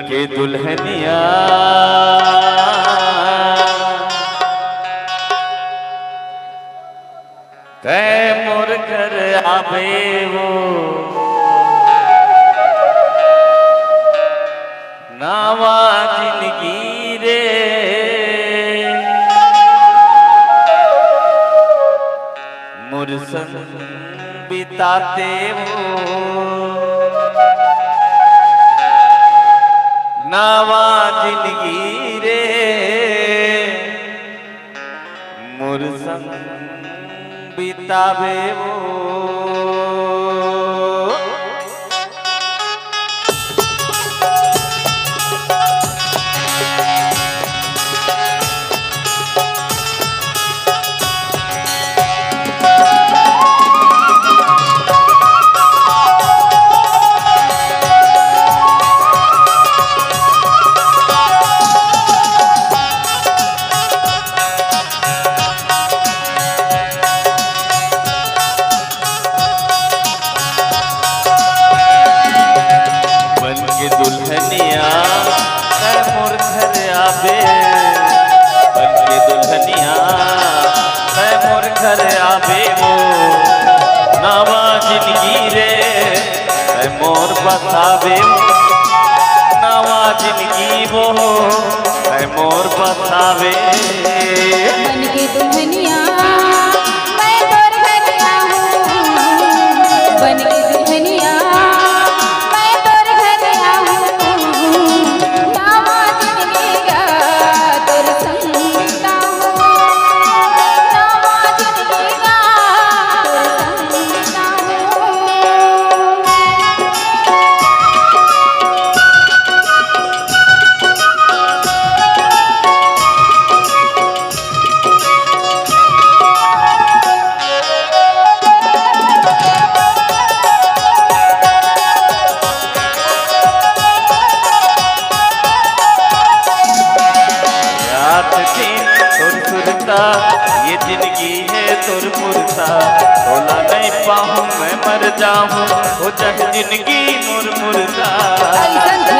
के दुल्हनिया तय मोर घर आवे वो नावा जिंदगी रे मुरसन बिताते वो नावा जिंदगी रे मुरसन बितावे वो दुल्हनिया मोर घर आवे बनके दुल्हनिया मोर घर आवे वो नावा जिंदगी रे मोर बतावे नावा जिंदगी वो मोर बतावे बनके दुल्हनिया मैं तोर घर आऊं बनके दुल्हनिया ये जिंदगी है तुर मुरता तोला नहीं पाऊं मैं मर जाऊं हो चाहे जिंदगी मुर मुरता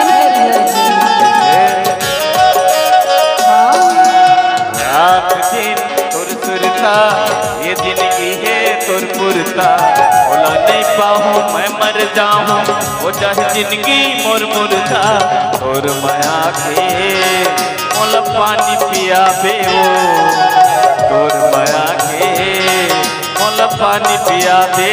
रात दिन तुर सुरता ये जिंदगी है तुर मुरता तोला नहीं पाऊं मैं मर जाऊं हो चाहे जिंदगी मुर मुरता और माया के मोला पानी पिया बेवो तोर माया के मोला पानी पिया दे